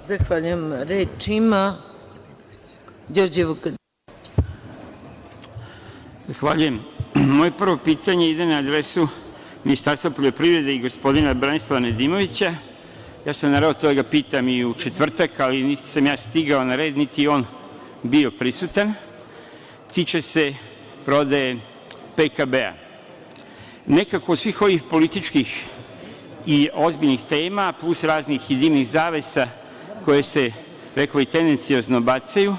Zahvaljujem. Reč ima Đorđe Vukadinović. Zahvaljujem. Moje prvo pitanje ide na adresu Ministarstva poljoprivrede i gospodina Branislava Nedimovića. Ja sam naravno to da ga pitam i u četvrtak, ali niti sam ja stigao na red, niti on bio prisutan. Tiče se prodaje PKB-a. Nekako od svih ovih političkih i ozbiljnih tema, plus raznih i dimnih zavesa koje se, rekao i tendenciozno bacaju,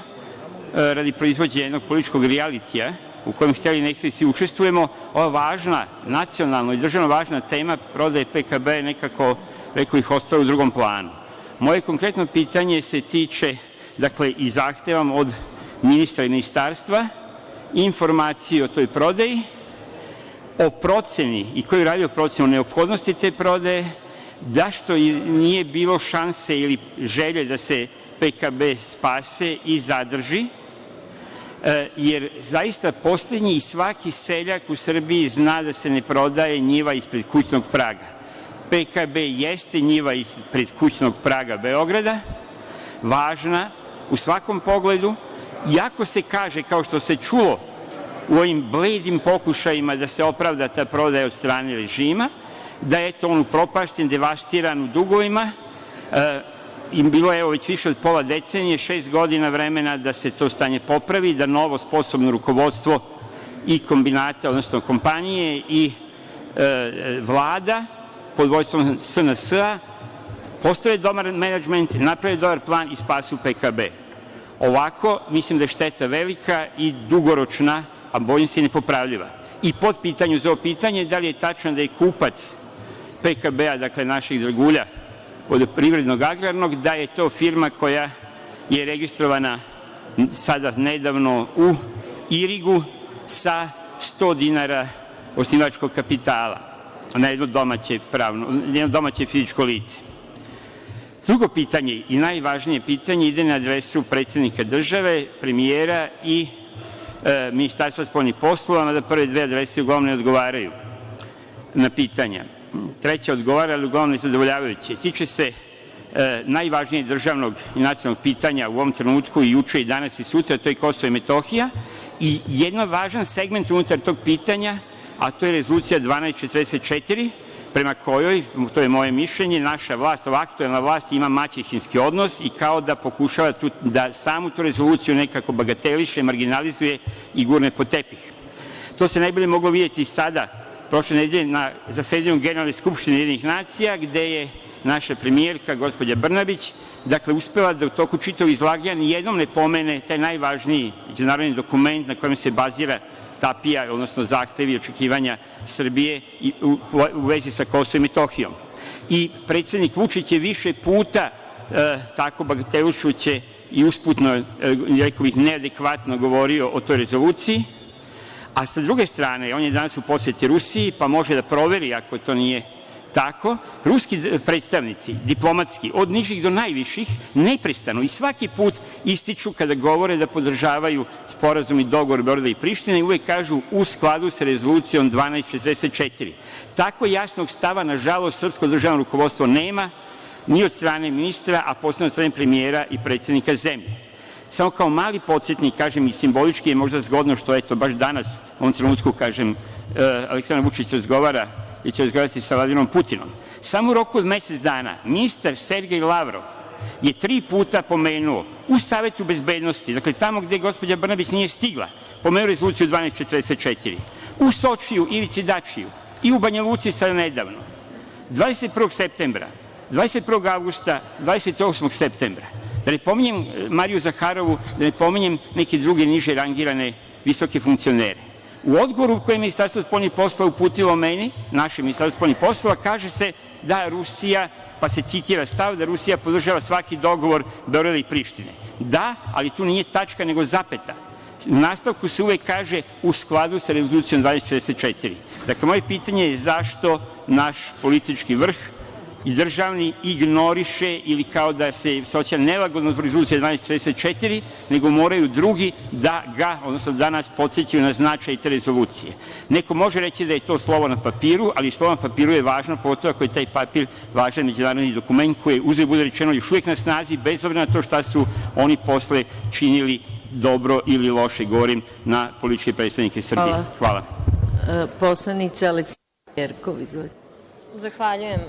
radi proizvođenja jednog političkog realitija, u kojem hteli ne hteli svi učestvujemo, ova važna, nacionalno i državno važna tema prodaje PKB je nekako, rekao ih, ostala u drugom planu. Moje konkretno pitanje se tiče, dakle, i zahtevam od ministra i ministarstva informaciju o toj prodaji, o proceni i ko je radio procenu neophodnosti te prodaje, zašto nije bilo šanse ili želje da se PKB spase i zadrži, jer zaista poslednji i svaki seljak u Srbiji zna da se ne prodaje njiva ispred kućnog praga. PKB jeste njiva ispred kućnog praga Beograda, važna u svakom pogledu, iako se kaže, kao što se čulo u ovim bledim pokušajima da se opravda ta prodaja od strane režima, da je to on upropašten, devastiran u dugovima, i bilo je već više od pola decenije, 6 godina vremena da se to stanje popravi, da novo sposobno rukovodstvo i kombinata, odnosno kompanije i Vlada pod vođstvom SNS-a postave dobar menadžment, naprave dobar plan i spasu PKB. Ovako, mislim da je šteta velika i dugoročna, a bojim se i nepopravljiva. I pod pitanju za ovo pitanje, da li je tačno da je kupac PKB-a, dakle naših dragulja poljoprivrednog agrarnog, da je to firma koja je registrovana sada nedavno u Irigu sa 100 dinara osnivačkog kapitala na jedno domaće fizičko lice. Drugo pitanje i najvažnije pitanje ide na adresu predsednika države, premijera i Ministarstva spoljnih poslova, mada prve dve adrese uglavnom ne odgovaraju na pitanja. Treća odgovara, ali uglavnom nezadovoljavajuće. Tiče se najvažnijeg državnog i nacionalnog pitanja u ovom trenutku i juče i danas i sutra, to je Kosovo i Metohija, i jedan važan segment unutar tog pitanja, a to je Rezolucija 1244, prema kojoj, to je moje mišljenje, naša vlast, ova aktuelna vlast ima maćehinski odnos i kao da pokušava da samu tu rezoluciju nekako bagateliše, marginalizuje i gurne pod tepih. To se najbolje moglo videti sada, prošle nedelje, na zasedanju Generalne skupštine Ujedinjenih nacija, gde je naša premijerka, gospođa Brnabić, dakle, uspela da u toku čitavog izlaganja nijednom ne pomene taj najvažniji međunarodni dokument na kojem se bazira tapija, odnosno zahtevi i očekivanja Srbije u vezi sa Kosovom i Metohijom. I predsednik Vučić je više puta tako bagatelušuće i usputno, rekao bih, neadekvatno govorio o toj rezoluciji, a sa druge strane, on je danas u poseti Rusiji, pa može da proveri ako to nije tako. Ruski predstavnici, diplomatski, od nižih do najviših, neprestano i svaki put ističu kada govore da podržavaju sporazum i dogovor Beograda i Prištine i uvek kažu u skladu sa Rezolucijom 1244. Tako jasnog stava, nažalost, srpsko državno rukovodstvo nema ni od strane ministra, a posebno od strane premijera i predsednika zemlje. Samo kao mali podsetnik, kažem, i simbolički je možda zgodno što, eto, baš danas, u ovom trenutku, kažem, Aleksandar Vučić razgovara i će razgovarati sa Vladimirom Putinom. Samo u roku od mesec dana ministar Sergej Lavrov je 3 puta pomenuo u Savetu bezbednosti, dakle tamo gde gospođa Brnabić nije stigla, pomenuo Rezoluciju 1244, u Sočiju, Ivici Dačiju i u Banja Luci sada nedavno, 21. septembra, 21. avgusta, 28. septembra. Da ne pominjem Mariju Zaharovu, da ne pominjem neke druge niže rangirane visoke funkcionere. U odgovoru koje je Ministarstvo spoljnih poslova uputilo meni, naše Ministarstvo spoljnih poslova, kaže se da Rusija, pa se citira stav, da Rusija podržava svaki dogovor Beograda i Prištine. Da, ali tu nije tačka nego zapeta. U nastavku se uvek kaže u skladu sa Rezolucijom 1244. Dakle, moje pitanje je zašto naš politički vrh i državni ignoriše ili kao da se shvaća nelagodno zbog Rezolucije 1244, nego moraju drugi da nas podsećaju na značaj te rezolucije. Neko može reći da je to slovo na papiru, ali slovo na papiru je važno, pogotovo ako je taj papir važan međunarodni dokument koji je, uzgred budi rečeno, još uvek na snazi, bez obzira na to šta su oni posle činili dobro ili loše, govorim na političke predstavnike Srbije. Hvala. Poslanica Aleksandra Jerkov, izvolite. Zahvaljujem.